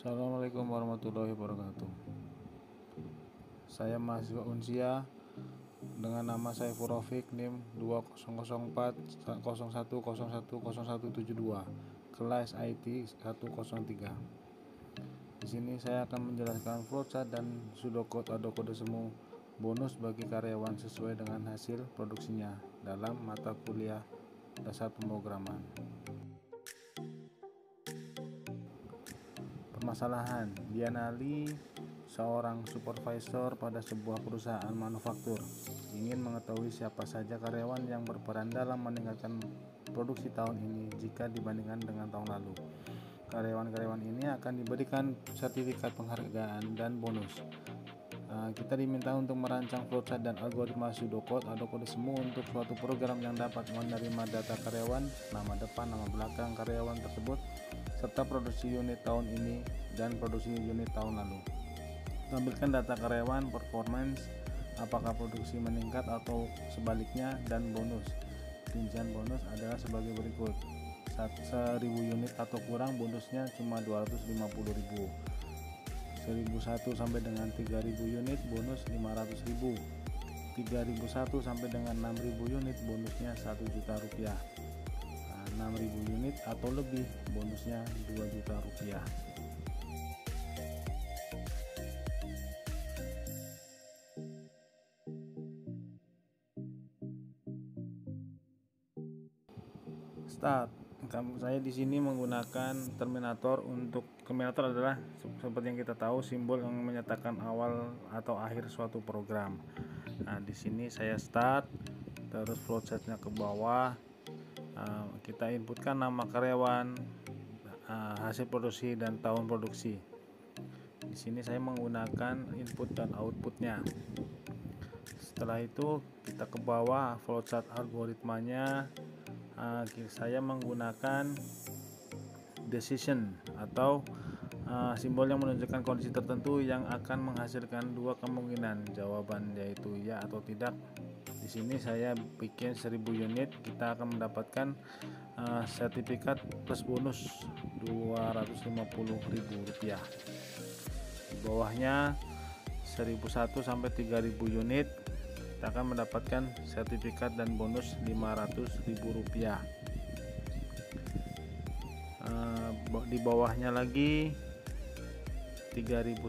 Assalamualaikum warahmatullahi wabarakatuh. Saya mahasiswa Unsia dengan nama saya Furofik, NIM 200401010172, kelas IT 103. Di sini saya akan menjelaskan flowchart dan pseudocode atau kode semu bonus bagi karyawan sesuai dengan hasil produksinya dalam mata kuliah dasar pemrograman. Permasalahan, Diana Lee, seorang supervisor pada sebuah perusahaan manufaktur, ingin mengetahui siapa saja karyawan yang berperan dalam meningkatkan produksi tahun ini jika dibandingkan dengan tahun lalu. Karyawan-karyawan ini akan diberikan sertifikat penghargaan dan bonus. Kita diminta untuk merancang flowchart dan algoritma pseudocode atau kode semu untuk suatu program yang dapat menerima data karyawan, nama depan, nama belakang karyawan tersebut, serta produksi unit tahun ini dan produksi unit tahun lalu. Tampilkan data karyawan, performance, apakah produksi meningkat atau sebaliknya, dan bonus. Rincian bonus adalah sebagai berikut: 1.000 unit atau kurang, bonusnya cuma 250.000. 1.001 sampai dengan 3.000 unit, bonus 500.000. 3.001 sampai dengan 6.000 unit, bonusnya 1 juta rupiah. 6.000 unit atau lebih, bonusnya 2 juta rupiah. Start. Saya di sini menggunakan Terminator. Untuk Terminator adalah seperti yang kita tahu, simbol yang menyatakan awal atau akhir suatu program. Di sini saya start, terus flowchartnya ke bawah. Kita inputkan nama karyawan, hasil produksi dan tahun produksi. Di sini saya menggunakan input dan outputnya. Setelah itu kita ke bawah, flowchart algoritmanya. Saya menggunakan decision atau simbol yang menunjukkan kondisi tertentu yang akan menghasilkan dua kemungkinan jawaban, yaitu ya atau tidak. Di sini saya bikin 1.000 unit, kita akan mendapatkan sertifikat plus bonus 250.000 rupiah. Di bawahnya 1.001 sampai 3.000 unit, kita akan mendapatkan sertifikat dan bonus 500.000 rupiah. Di bawahnya lagi 3.001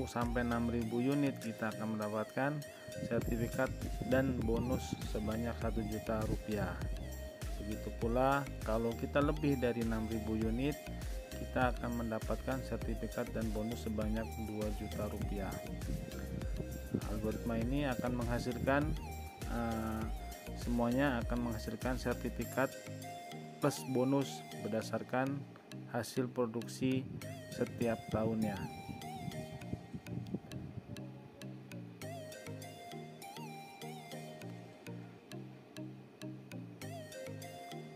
sampai 6.000 unit, kita akan mendapatkan sertifikat dan bonus sebanyak 1 juta rupiah. Begitu pula kalau kita lebih dari 6.000 unit, kita akan mendapatkan sertifikat dan bonus sebanyak 2 juta rupiah. Algoritma ini akan menghasilkan semuanya akan menghasilkan sertifikat plus bonus berdasarkan hasil produksi setiap tahunnya.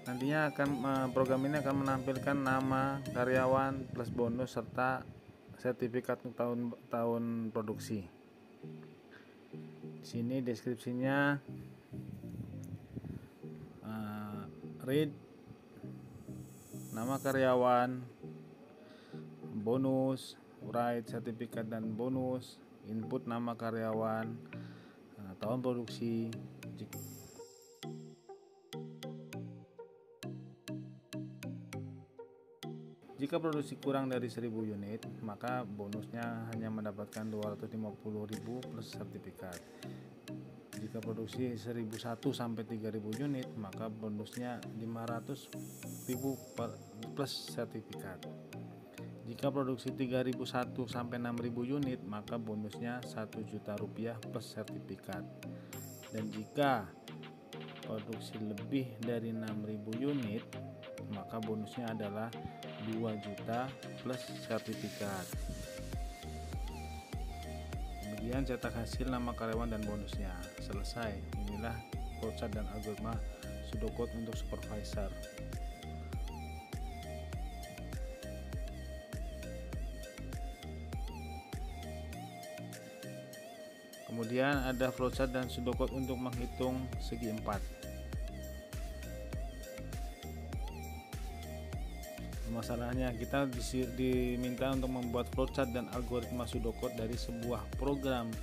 Nantinya program ini akan menampilkan nama karyawan plus bonus serta sertifikat tahun produksi. Di sini deskripsinya, read, nama karyawan, bonus, write sertifikat dan bonus, input nama karyawan, tahun produksi. Jika produksi kurang dari 1.000 unit, maka bonusnya hanya mendapatkan 250.000 plus sertifikat. Jika produksi 1.001 sampai 3.000 unit, maka bonusnya 500.000 plus sertifikat. Jika produksi 3.001 sampai 6.000 unit, maka bonusnya 1 juta rupiah plus sertifikat. Dan jika produksi lebih dari 6.000 unit, maka bonusnya adalah 2 juta plus sertifikat. Kemudian cetak hasil nama karyawan dan bonusnya. Selesai. Inilah flowchart dan algoritma pseudocode untuk supervisor. Kemudian ada flowchart dan pseudocode untuk menghitung segi 4. Masalahnya kita diminta untuk membuat flowchart dan algoritma pseudocode dari sebuah program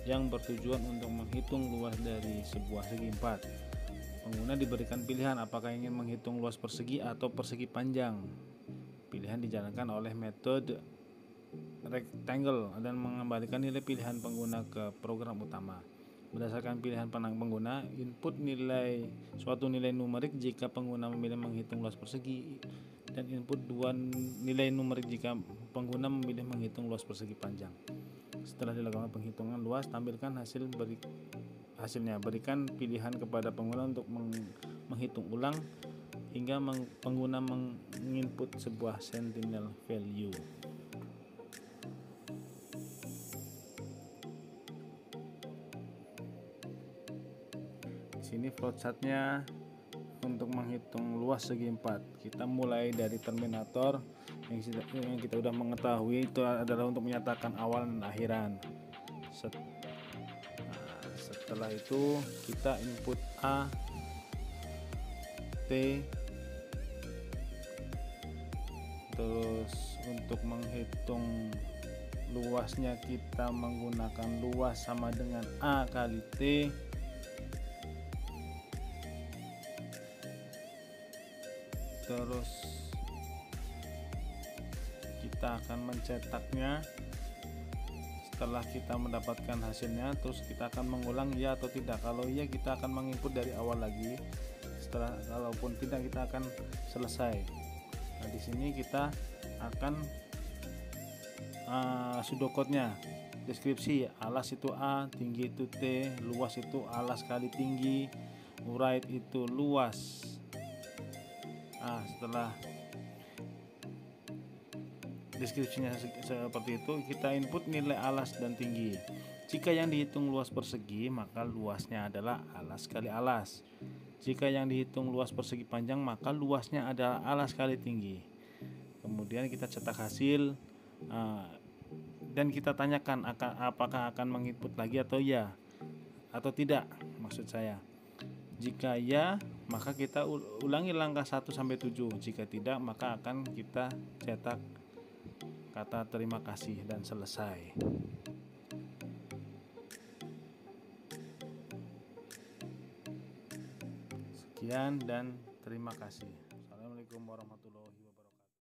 yang bertujuan untuk menghitung luas dari sebuah segi 4. Pengguna diberikan pilihan apakah ingin menghitung luas persegi atau persegi panjang. Pilihan dijalankan oleh metode rectangle dan mengembalikan nilai pilihan pengguna ke program utama. Berdasarkan pilihan pengguna, input suatu nilai numerik jika pengguna memilih menghitung luas persegi, dan input dua nilai numerik jika pengguna memilih menghitung luas persegi panjang. Setelah dilakukan penghitungan luas, tampilkan hasilnya. Berikan pilihan kepada pengguna untuk menghitung ulang hingga pengguna menginput sebuah sentinel value. Di sini flowchartnya untuk menghitung luas segi 4. Kita mulai dari terminator yang kita sudah mengetahui itu adalah untuk menyatakan awal dan akhiran. Setelah itu kita input A, T, terus untuk menghitung luasnya kita menggunakan luas sama dengan A kali T. Terus kita akan mencetaknya. Setelah kita mendapatkan hasilnya, terus kita akan mengulang ya atau tidak. Kalau iya, kita akan menginput dari awal lagi. Kalaupun tidak, kita akan selesai. Nah, di sini kita akan pseudocode-nya. Deskripsi: alas itu A, tinggi itu T, luas itu alas kali tinggi, right itu luas. Setelah deskripsinya seperti itu, kita input nilai alas dan tinggi. Jika yang dihitung luas persegi, maka luasnya adalah alas kali alas. Jika yang dihitung luas persegi panjang, maka luasnya adalah alas kali tinggi. Kemudian kita cetak hasil dan kita tanyakan apakah akan menginput lagi atau ya atau tidak, maksud saya. Jika ya, maka kita ulangi langkah 1 sampai 7. Jika tidak, maka akan kita cetak kata terima kasih dan selesai. Sekian dan terima kasih. Assalamualaikum warahmatullahi wabarakatuh.